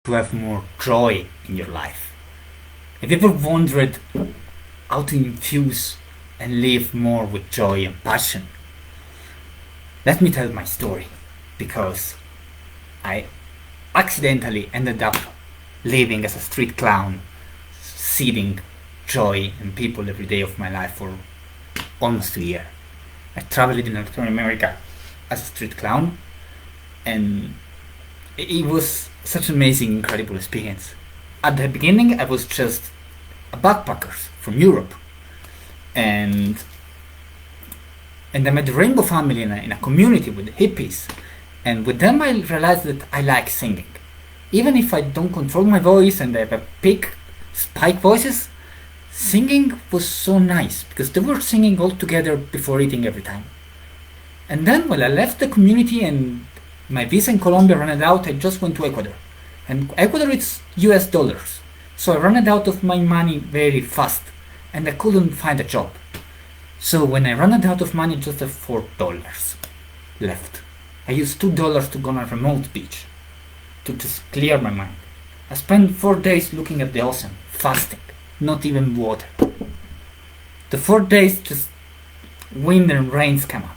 to have more joy in your life? Have you ever wondered how to infuse and live more with joy and passion? Let me tell my story, because I accidentally ended up living as a street clown, seeding joy in people every day of my life for almost a year. I traveled in North America as a street clown, and it was such an amazing, incredible experience. At the beginning, I was just a backpacker from Europe, and I met the Rainbow family in a community with hippies, and with them I realized that I like singing. Even if I don't control my voice and I have a big spike voices, singing was so nice because they were singing all together before eating every time. And then when I left the community and my visa in Colombia ran out, I just went to Ecuador. And Ecuador it's US dollars. So I ran out of my money very fast and I couldn't find a job. So when I ran out of money, just have $4 left. I used $2 to go on a remote beach to just clear my mind. I spent 4 days looking at the ocean, fasting, not even water. The 4 days just wind and rains came up.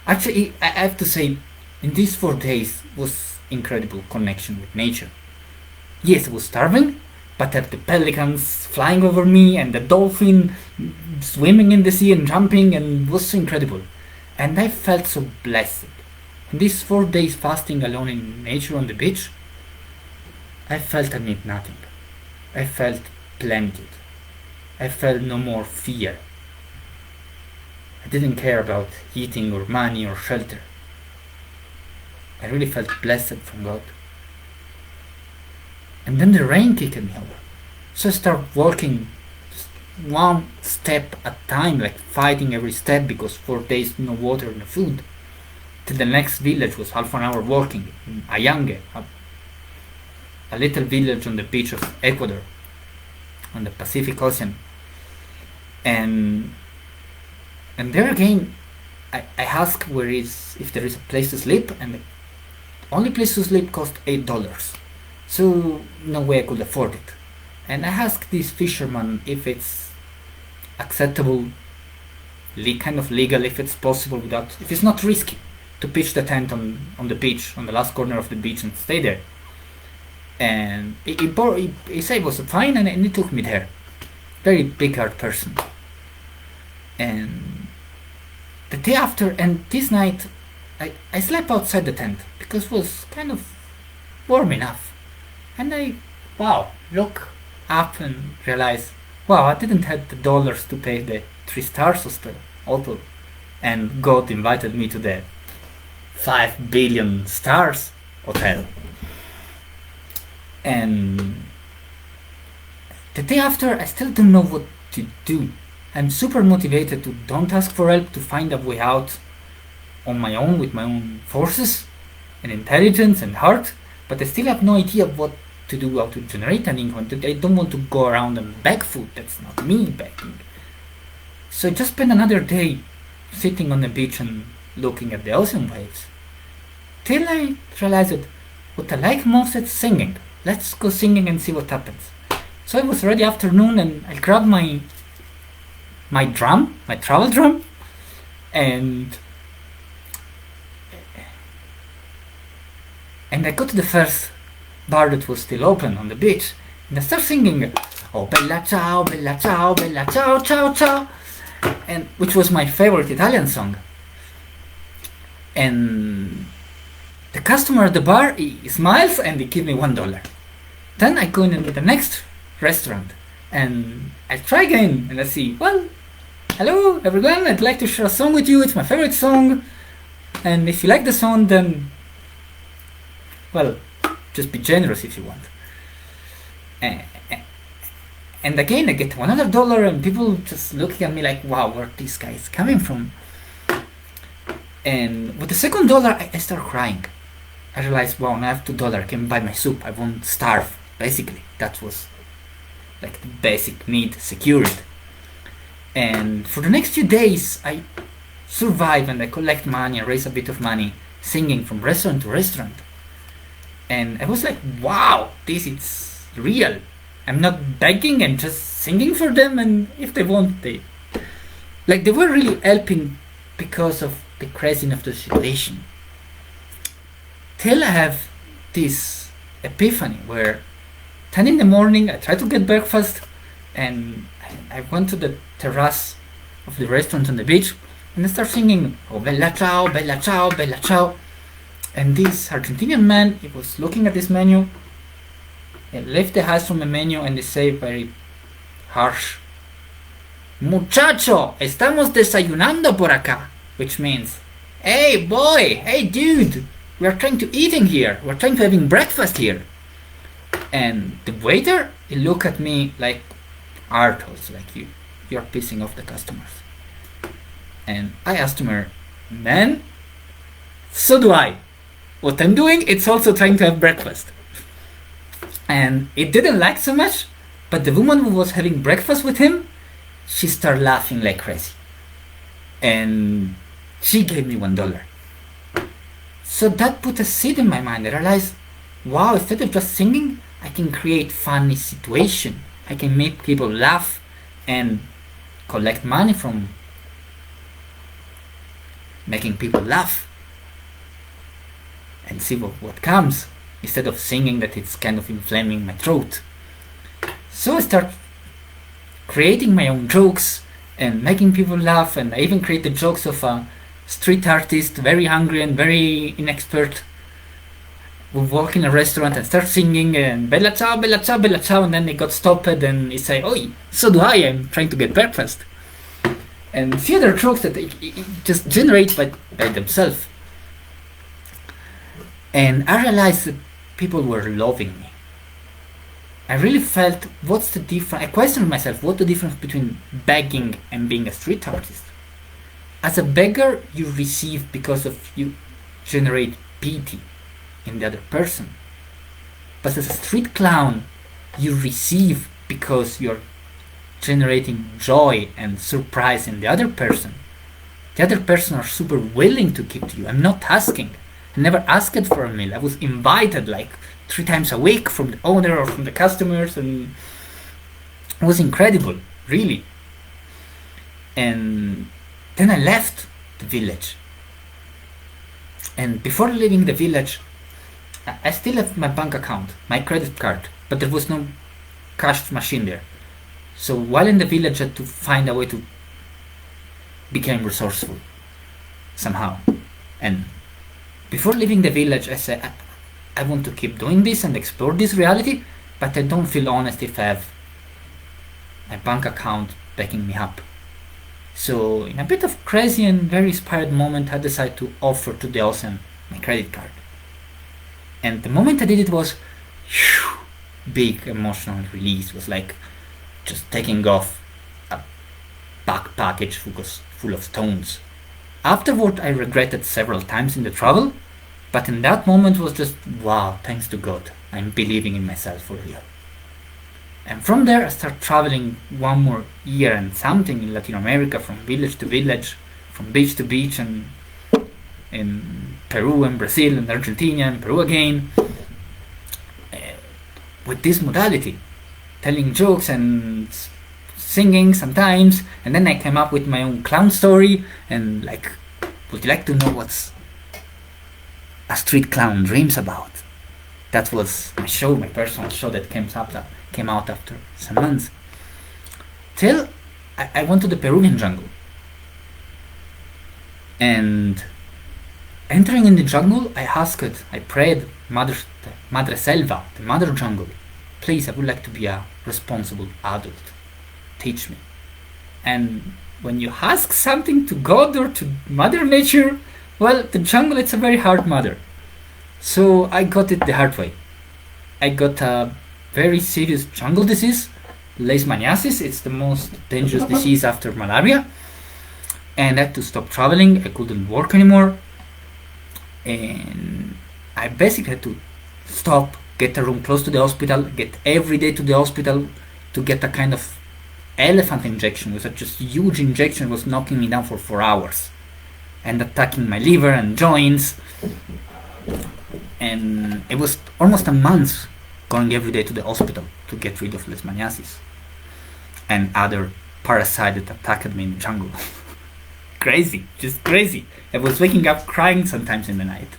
Actually, I have to say, in these 4 days was incredible connection with nature. Yes, I was starving, but I had the pelicans flying over me and the dolphin swimming in the sea and jumping, and it was so incredible. And I felt so blessed. In these 4 days fasting alone in nature on the beach, I felt I need nothing. I felt plenty. I felt no more fear. I didn't care about eating or money or shelter. I really felt blessed from God. And then the rain kicked me over. So I started walking one step at a time, like fighting every step because 4 days no water, no food. Till the next village was half an hour walking, in Ayangue, a little village on the beach of Ecuador, on the Pacific Ocean. And there again, I asked if there is a place to sleep, and the only place to sleep cost $8. So no way I could afford it. And I asked this fisherman if it's acceptable, kind of legal, if it's possible if it's not risky to pitch the tent on the beach, on the last corner of the beach and stay there. And he said it was fine, and he took me there. Very big-hearted person. And the day after, and this night, I slept outside the tent because it was kind of warm enough. And I look up and realize, I didn't have the dollars to pay the 3 stars hotel. And God invited me to the 5 billion stars hotel. And the day after, I still don't know what to do. I'm super motivated to don't ask for help, to find a way out on my own with my own forces and intelligence and heart, but I still have no idea what to do, how to generate an income. I don't want to go around and beg food. That's not me begging. So I just spent another day sitting on the beach and looking at the ocean waves, till I realized that what I like most is singing. Let's go singing and see what happens. So it was already afternoon, and I grabbed my travel drum, and I got to the first bar that was still open on the beach, and I started singing, "Oh bella ciao, bella ciao, bella ciao, ciao, ciao," and which was my favorite Italian song. And the customer at the bar, he smiles and he gives me $1. Then I go into the next restaurant and I try again, and I see, hello everyone, I'd like to share a song with you. It's my favorite song, and if you like the song, then just be generous if you want. And again I get another $1, and people just looking at me like, wow, where are these guys coming from? And with the second $1, I start crying. I realized, now I have $2, I can buy my soup, I won't starve. Basically, that was like the basic need secured. And for the next few days, I survive and I collect money and raise a bit of money, singing from restaurant to restaurant. And I was like, wow, this is real. I'm not begging, I'm just singing for them, and if they want, they were really helping because of the craziness of the situation. Till I have this epiphany where 10 in the morning I try to get breakfast, and I went to the terrace of the restaurant on the beach, and I start singing, oh bella ciao, bella ciao, bella ciao. And this Argentinian man, he was looking at this menu, and left the eyes from the menu, and they say very harsh, muchacho, estamos desayunando por acá, which means, hey boy, hey dude, we are trying to eating here, we're trying to having breakfast here. And the waiter, he looked at me like artholes, like you're pissing off the customers. And I asked him, man, so do I. What I'm doing, it's also trying to have breakfast. And it didn't like so much, but the woman who was having breakfast with him, she started laughing like crazy. And she gave me $1. So that put a seed in my mind. I realized, wow, instead of just singing, I can create funny situation. I can make people laugh and collect money from making people laugh. And see what comes, instead of singing that it's kind of inflaming my throat. So I start creating my own jokes and making people laugh, and I even create the jokes of a street artist, very hungry and very inexpert, who walk in a restaurant and start singing and bella ciao, bella ciao, bella ciao, and then they got stopped and he say, oi, so do I, I'm trying to get breakfast. And a few other jokes that it just generate by themselves. And I realized that people were loving me. I really felt, what's the difference? I questioned myself, what's the difference between begging and being a street artist? As a beggar, you receive because of you generate pity in the other person. But as a street clown, you receive because you're generating joy and surprise in the other person. The other person are super willing to give to you. I'm not asking. I never asked for a meal. I was invited like 3 times a week from the owner or from the customers, and it was incredible, really. And then I left the village. And before leaving the village, I still have my bank account, my credit card, but there was no cash machine there. So while in the village, I had to find a way to become resourceful somehow. And before leaving the village, I said, I want to keep doing this and explore this reality, but I don't feel honest if I have my bank account backing me up. So in a bit of crazy and very inspired moment, I decided to offer to the awesome my credit card. And the moment I did it was big emotional release. It was like just taking off a back package full of stones. Afterward, I regretted several times in the travel, but in that moment was just, wow, thanks to God, I'm believing in myself for real. And from there, I started traveling 1 more year and something in Latin America, from village to village, from beach to beach, and in Peru and Brazil and Argentina and Peru again, with this modality, telling jokes and singing sometimes. And then I came up with my own clown story, and like, would you like to know what's a street clown dreams about? That was my show, my personal show that came out after some months. Till I went to the Peruvian jungle. And entering in the jungle, I prayed, Madre Selva, the mother jungle, please, I would like to be a responsible adult. Teach me. And when you ask something to God or to Mother Nature, well, the jungle, it's a very hard mother. So I got it the hard way. I got a very serious jungle disease, leishmaniasis. It's the most dangerous disease after malaria. And I had to stop traveling. I couldn't work anymore. And I basically had to stop, get a room close to the hospital, get every day to the hospital to get a kind of elephant injection. It was just a huge injection. It was knocking me down for 4 hours and attacking my liver and joints. and it was almost a month going every day to the hospital to get rid of leishmaniasis and other parasite that attacked me in the jungle. Crazy, just crazy. I was waking up crying sometimes in the night.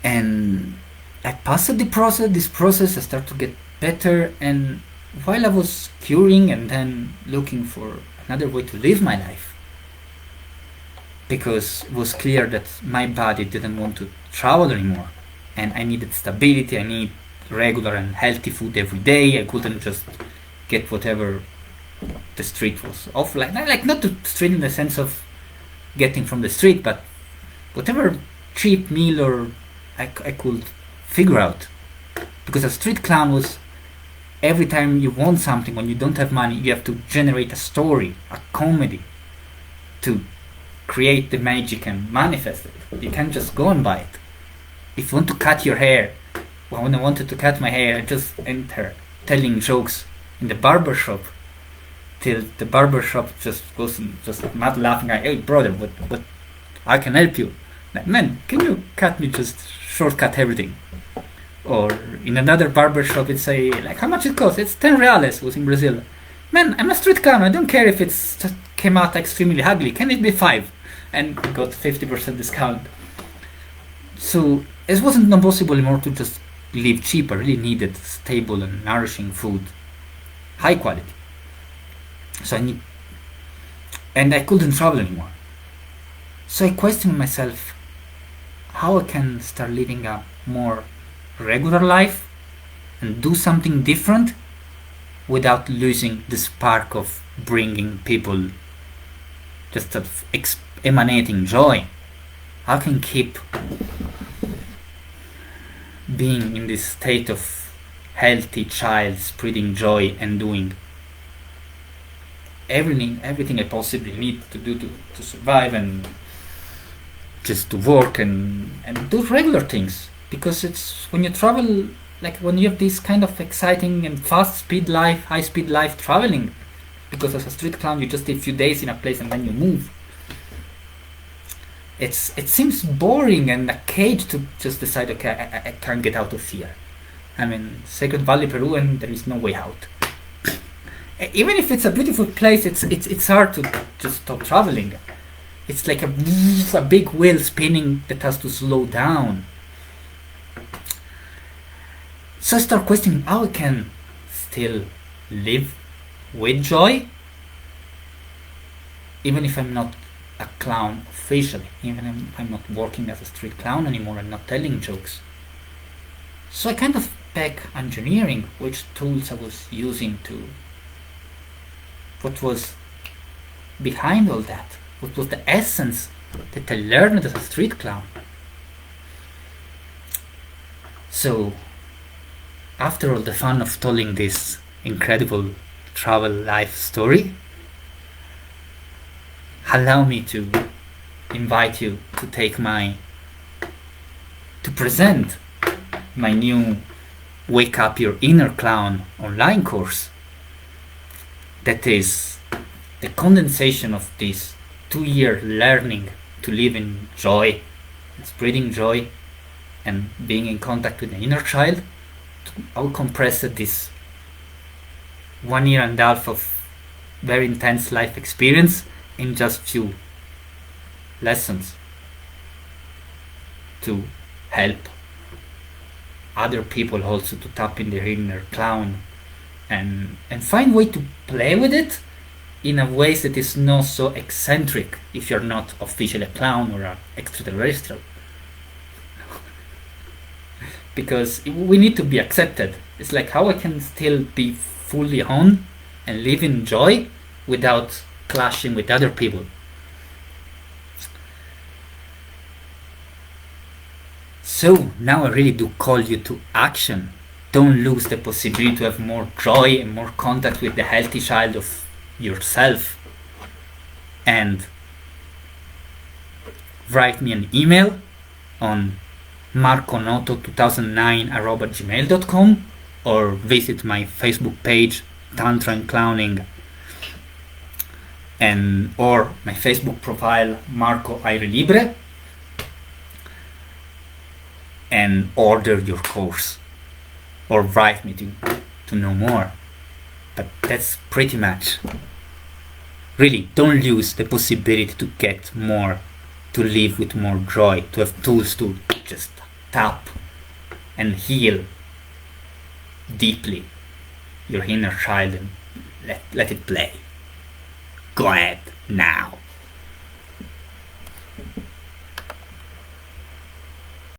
And I passed this process, I started to get better, and while I was curing and then looking for another way to live my life, because it was clear that my body didn't want to travel anymore, and I needed stability, I need regular and healthy food every day. I couldn't just get whatever the street was offering, like not the street in the sense of getting from the street, but whatever cheap meal or I could figure out. Because a street clown was, every time you want something, when you don't have money, you have to generate a story, a comedy, to create the magic and manifest it. You can't just go and buy it. If you want to cut your hair, well, when I wanted to cut my hair, I just enter telling jokes in the barber shop, till the barber shop just goes and just mad laughing. Hey brother, what I can help you. Like, man, can you cut me, just shortcut everything? Or in another barber shop, it's say, like, how much it costs? It's 10 reales, was in Brazil. Man, I'm a street clown, I don't care if it's just came out extremely ugly, can it be 5? And got 50% discount. So it wasn't possible anymore to just live cheap. I really needed stable and nourishing food, high quality. So and I couldn't travel anymore. So I questioned myself how I can start living a more regular life and do something different without losing the spark of bringing people, just of emanating joy. How can I keep being in this state of healthy child, spreading joy and doing everything I possibly need to do to survive, and just to work and do regular things. Because it's when you travel, like when you have this kind of exciting and high speed life traveling, because as a street clown you just stay a few days in a place and then you move. It seems boring and a cage to just decide, okay, I can't get out of here. I'm in Sacred Valley, Peru, and there is no way out. Even if it's a beautiful place, it's hard to just stop traveling. It's like a big wheel spinning that has to slow down. So I start questioning how I can still live with joy, even if I'm not a clown officially, even if I'm not working as a street clown anymore and not telling jokes. So I kind of back engineering which tools I was using to, what was behind all that, what was the essence that I learned as a street clown. So after all the fun of telling this incredible travel life story, allow me to invite you to present my new Wake Up Your Inner Clown online course. That is the condensation of this 2-year learning to live in joy, spreading joy, and being in contact with the inner child. I'll compress this 1.5 years of very intense life experience in just few lessons to help other people also to tap in their inner clown and find way to play with it in a way that is not so eccentric if you're not officially a clown or an extraterrestrial. Because we need to be accepted. It's like how I can still be fully on and live in joy without clashing with other people. So now I really do call you to action. Don't lose the possibility to have more joy and more contact with the healthy child of yourself. And write me an email on marconoto2009@gmail.com or visit my Facebook page Tantra and Clowning, or my Facebook profile Marco Aire Libre, and order your course or write me to know more. But that's pretty much. Really, don't lose the possibility to get more, to live with more joy, to have tools to just tap and heal deeply your inner child and let it play. Go ahead now.